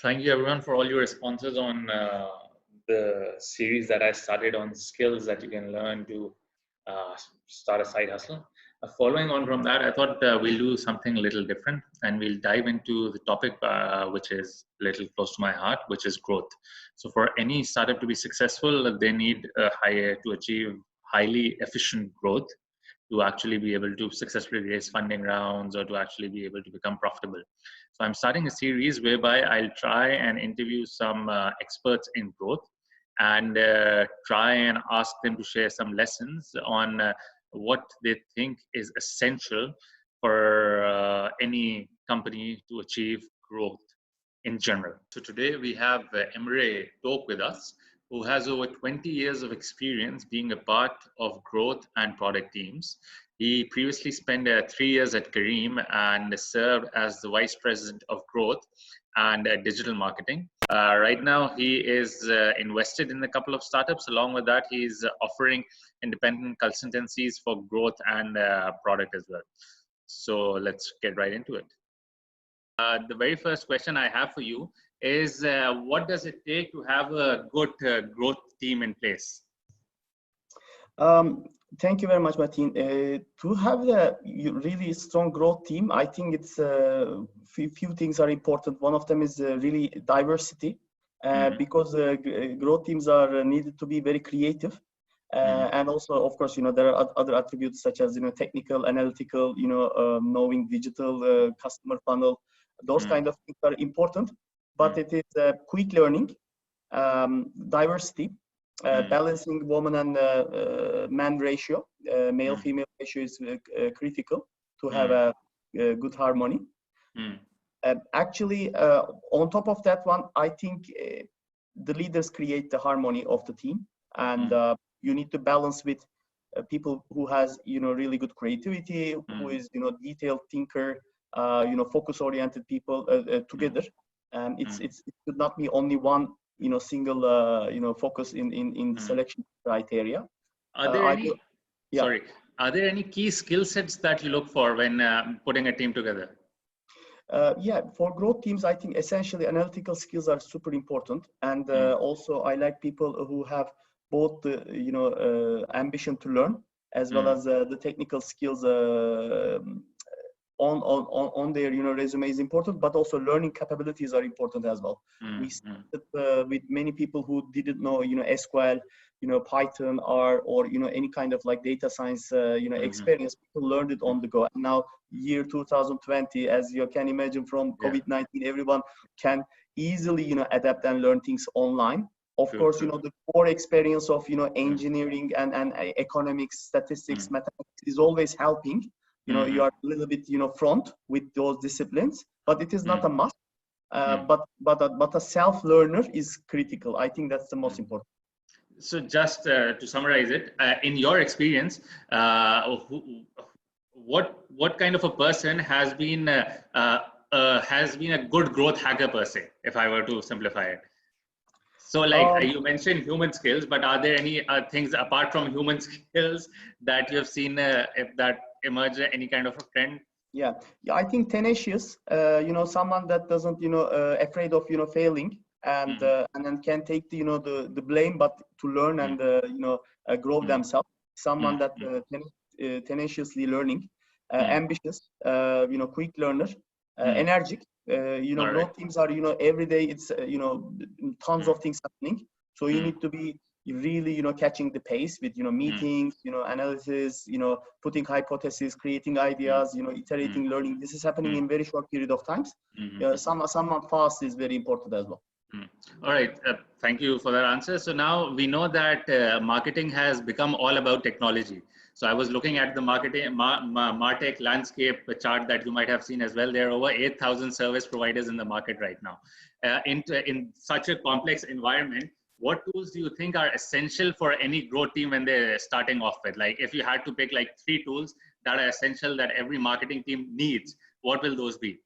Thank you everyone for all your responses on the series that I started on skills that you can learn to uh, start a side hustle. Following on from that, I thought we'll do something a little different and we'll dive into the topic which is a little close to my heart, which is growth. So for any startup to be successful, they need to achieve highly efficient growth to actually be able to successfully raise funding rounds or to actually be able to become profitable. So I'm starting a series whereby I'll try and interview some experts in growth and try and ask them to share some lessons on what they think is essential for any company to achieve growth in general. So today we have Emre Tok with us, who has over 20 years of experience being a part of growth and product teams. He previously spent 3 years at Careem and served as the Vice President of Growth and Digital Marketing. Right now, he is invested in a couple of startups. Along with that, he's offering independent consultancies for growth and product as well. So let's get right into it. The very first question I have for you is what does it take to have a good growth team in place? Thank you very much, Mateen. To have a really strong growth team, I think it's few things are important. One of them is really diversity, because growth teams are needed to be very creative. And also, of course, there are other attributes such as, technical, analytical, knowing digital, customer funnel. Those kind of things are important, but it is quick learning, diversity, balancing woman and man ratio, male-female ratio is critical to have a good harmony. Actually, on top of that one, I think the leaders create the harmony of the team, and you need to balance with people who has really good creativity, who is detailed thinker, focus-oriented people together. It should not be only one single focus in selection criteria. Are there any key skill sets that you look for when putting a team together? For growth teams, I think essentially analytical skills are super important, and also I like people who have both the ambition to learn as well as the technical skills on their resume is important, but also learning capabilities are important as well. We started with many people who didn't know SQL, Python, R, or any kind of like data science experience. People learned it on the go. And now year 2020, as you can imagine from COVID-19, everyone can easily adapt and learn things online. Of course, the core experience of engineering and economics, statistics, mathematics is always helping. You are a little bit front with those disciplines, but it is not a must. But a self-learner is critical. I think that's the most important. So just to summarize it, in your experience, what kind of a person has been a good growth hacker per se, if I were to simplify it? So like you mentioned human skills, but are there any things apart from human skills that you have seen that emerge any kind of a trend? Yeah, I think tenacious, someone that doesn't, afraid of, failing, and then can take the blame, but to learn and, grow themselves. Someone that tenaciously learning, ambitious, quick learner, energetic. Growth teams are, every day it's, tons of things happening. So you need to be really, catching the pace with, meetings, analysis, putting hypotheses, creating ideas, iterating, learning. This is happening in very short period of times. Someone fast is very important as well. All right. Thank you for that answer. So now we know that marketing has become all about technology. So I was looking at the marketing MarTech landscape chart that you might have seen as well. There are over 8,000 service providers in the market right now. In such a complex environment, what tools do you think are essential for any growth team when they're starting off with? Like if you had to pick like 3 tools that are essential that every marketing team needs, what will those be?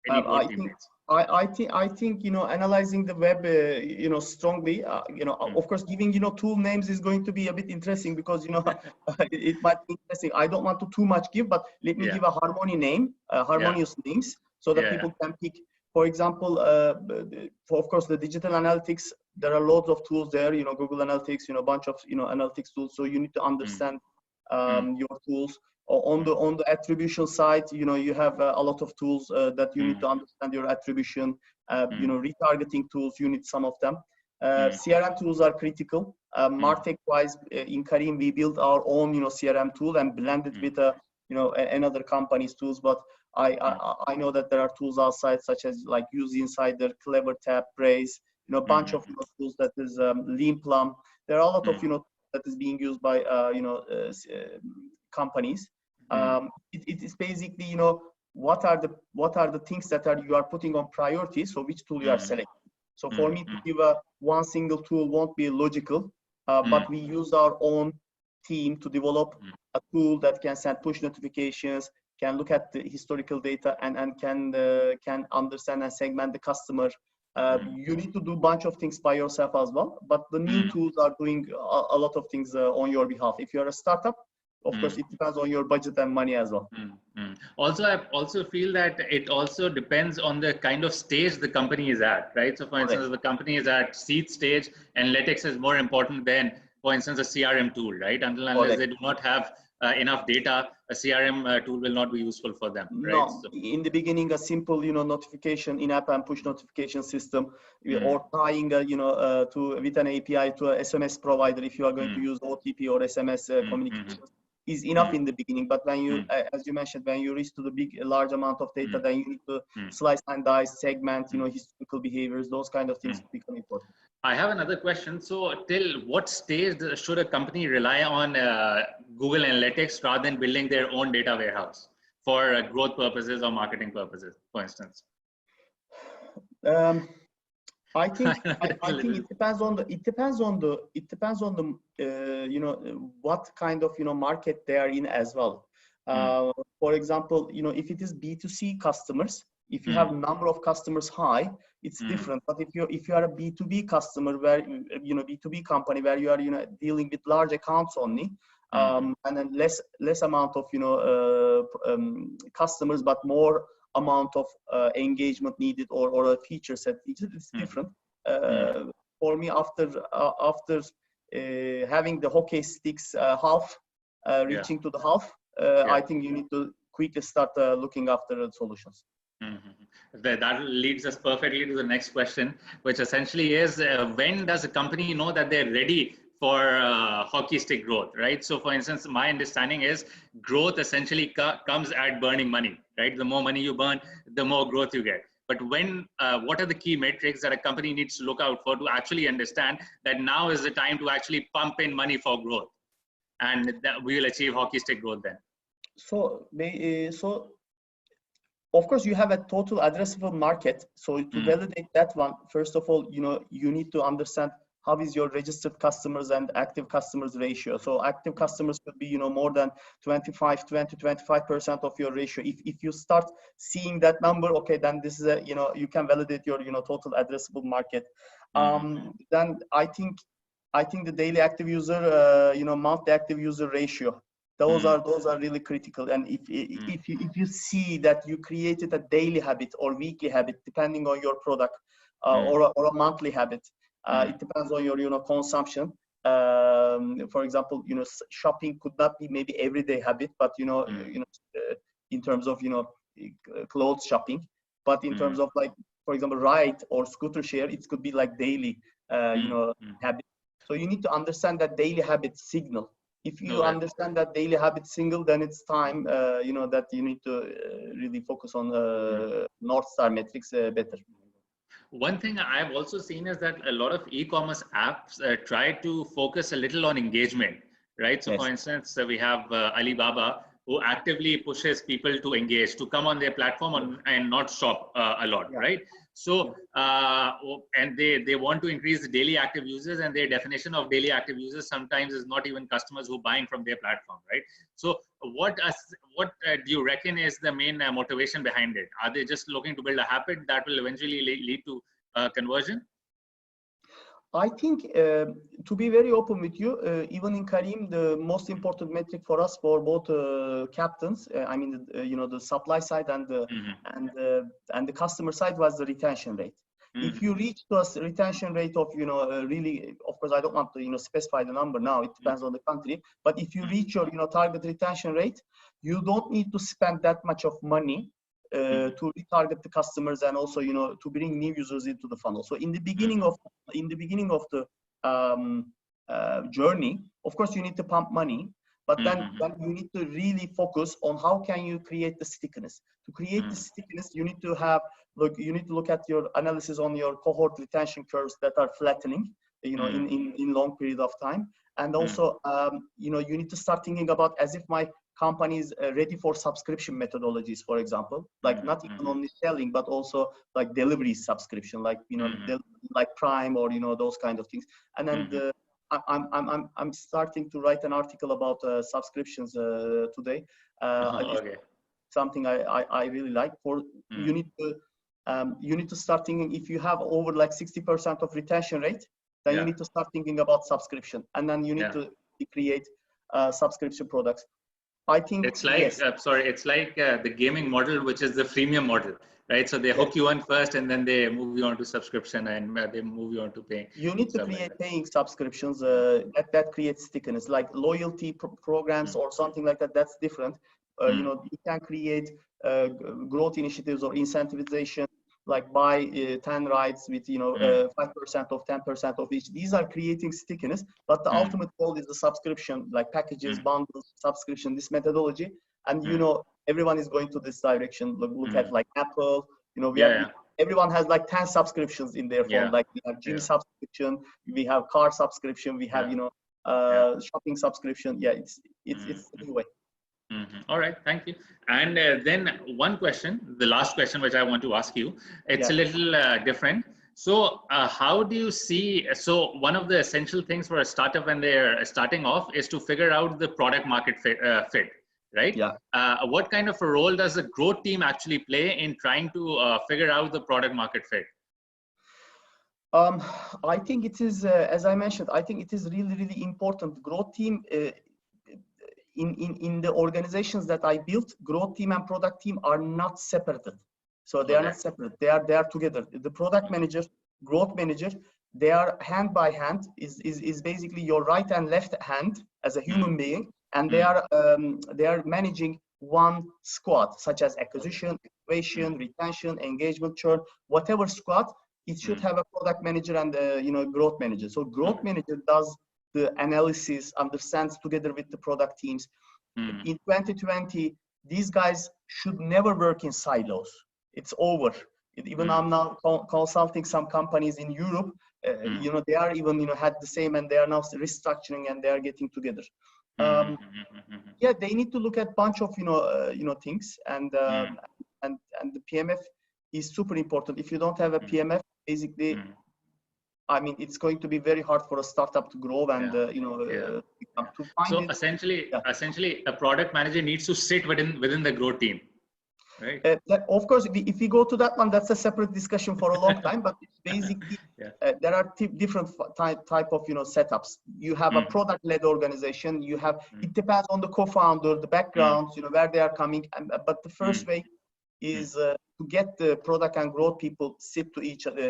Any growth team needs? I think analyzing the web strongly, of course giving tool names is going to be a bit interesting because it might be interesting. I don't want to too much give, but let me give a harmonious names so that people can pick for example, of course, the digital analytics, there are loads of tools there, Google Analytics, a bunch of, analytics tools. So you need to understand your tools. On the attribution side, you have a lot of tools that you need to understand your attribution. Retargeting tools, you need some of them. CRM tools are critical. Martech wise, in Careem, we built our own, CRM tool and blended with another company's tools. But I know that there are tools outside, such as like Use Insider, Clever Tap, Braze, bunch of tools that is Lean Plum. There are a lot of that is being used by companies. It is basically what are the things that you are putting on priority. So which tool you are selecting. So for me to give one single tool won't be logical, but we use our own team to develop a tool that can send push notifications, can look at the historical data, and can understand and segment the customer. You need to do a bunch of things by yourself as well, but the new tools are doing a lot of things on your behalf. If you're a startup, of course, it depends on your budget and money as well. Also, I also feel that it also depends on the kind of stage the company is at, right? So for instance, if the company is at seed stage, analytics is more important than, for instance, a CRM tool, right? Until unless they do not have enough data, a CRM tool will not be useful for them, right? No, in the beginning, a simple, notification in-app and push notification system, or tying, with an API to a SMS provider, if you are going to use OTP or SMS communications, is enough in the beginning. But when you, as you mentioned, when you reach to the large amount of data, then you need to slice and dice, segment, historical behaviors, those kind of things become important. I have another question. So till what stage should a company rely on Google Analytics rather than building their own data warehouse for growth purposes or marketing purposes, for instance? I think it depends on what kind of market they are in as well. For example, if it is B2C customers, if you have number of customers high, it's different. But if you are a B2B customer, where B2B company where you are dealing with large accounts only, and then less amount of customers, but more amount of engagement needed, or a feature set, it's different. For me, after having the hockey sticks half, reaching to the half, I think you need to quickly start looking after solutions. That leads us perfectly to the next question, which essentially is, when does a company know that they're ready for hockey stick growth, right? So for instance, my understanding is growth essentially comes at burning money, right? The more money you burn, the more growth you get. But what are the key metrics that a company needs to look out for to actually understand that now is the time to actually pump in money for growth, and that we will achieve hockey stick growth then? So of course, you have a total addressable market. So to validate that one, first of all, you need to understand how is your registered customers and active customers ratio. So active customers could be, more than 25% of your ratio. If you start seeing that number, okay, then this is you can validate your, total addressable market. Then I think the daily active user, monthly active user ratio, those are really critical. And if you see that you created a daily habit or weekly habit, depending on your product, or a monthly habit, it depends on your consumption. For example, shopping could not be maybe everyday habit, but in terms of clothes shopping, but in terms of, like, for example, ride or scooter share, it could be like daily habit. So you need to understand that daily habit signal. If you understand that daily habit signal, then it's time that you need to really focus on North Star metrics better. One thing I've also seen is that a lot of e-commerce apps try to focus a little on engagement, right? So for instance, we have Alibaba, who actively pushes people to engage, to come on their platform and not shop a lot, right? So, and they want to increase the daily active users, and their definition of daily active users sometimes is not even customers who are buying from their platform, right? So what do you reckon is the main motivation behind it? Are they just looking to build a habit that will eventually lead to conversion? I think, to be very open with you, even in Careem, the most important metric for us, for both captains, I mean, the supply side and the and the customer side, was the retention rate. If you reach to a retention rate of, really, of course, I don't want to, specify the number now. It depends on the country. But if you reach your, target retention rate, you don't need to spend that much of money to retarget the customers, and also, to bring new users into the funnel. So in the beginning of the journey, of course, you need to pump money, but then you need to really focus on how can you create the stickiness. To create the stickiness, you need to look at your analysis on your cohort retention curves that are flattening, in long period of time. And also, you need to start thinking about as if my company is ready for subscription methodologies, for example, like not even only selling, but also like delivery subscription, like, like Prime, or, those kind of things. And then I'm starting to write an article about subscriptions today. Something I really like. You need to start thinking, if you have over like 60% of retention rate, then you need to start thinking about subscription, and then you need to create subscription products. I think it's like, it's like the gaming model, which is the freemium model, right? So they hook you on first, and then they move you on to subscription, and they move you on to paying. You need to create paying subscriptions that creates stickiness, like loyalty programs or something like that. That's different. You can create growth initiatives or incentivization, like buy 10 rides with 5% of 10% of each. These are creating stickiness, but the ultimate goal is the subscription, like packages, bundles, subscription, this methodology. And everyone is going to this direction. Look at like Apple, everyone has like 10 subscriptions in their phone. Like we have gym subscription, we have car subscription, we have shopping subscription. It's a new way. All right, thank you. And then one question, the last question, which I want to ask you, it's a little different. So how do you see, so one of the essential things for a startup when they're starting off is to figure out the product market fit, right? What kind of a role does the growth team actually play in trying to figure out the product market fit? I think it is, as I mentioned, I think it is really, really important. Growth team, in the organizations that I built, growth team and product team are not separated. So they are not separate. They are together. The product manager, growth manager, they are hand by hand, is basically your right and left hand as a human being, and they are managing one squad, such as acquisition, innovation, retention, engagement, churn, whatever squad. It should have a product manager and growth manager. So growth manager does the analysis, understands together with the product teams. In 2020, these guys should never work in silos. It's over. Even I'm now consulting some companies in Europe. They are even had the same, and they are now restructuring, and they are getting together. They need to look at bunch of things, and the PMF is super important. If you don't have a PMF, basically, I mean, it's going to be very hard for a startup to grow and to find so it. Essentially, a product manager needs to sit within the growth team, right? Of course, if we go to that one, that's a separate discussion for a long time. But it's basically, there are different type of setups. You have a product-led organization. You have it depends on the co-founder, the background, where they are coming. But the first way is to get the product and growth people sit to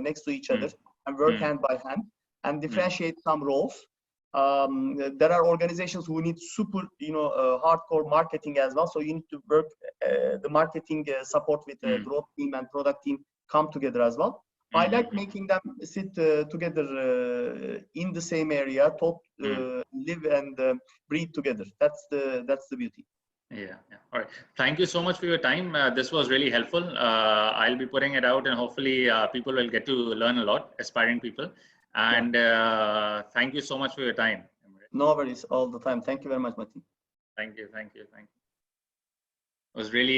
next to each other and work hand by hand and differentiate some roles. There are organizations who need super, hardcore marketing as well. So you need to work the marketing support with the growth team and product team come together as well. I like making them sit together in the same area, talk, live and breathe together. That's the beauty. Yeah. All right. Thank you so much for your time. This was really helpful. I'll be putting it out, and hopefully people will get to learn a lot, aspiring people. And thank you so much for your time. No worries, all the time. Thank you very much, Mateen. Thank you. It was really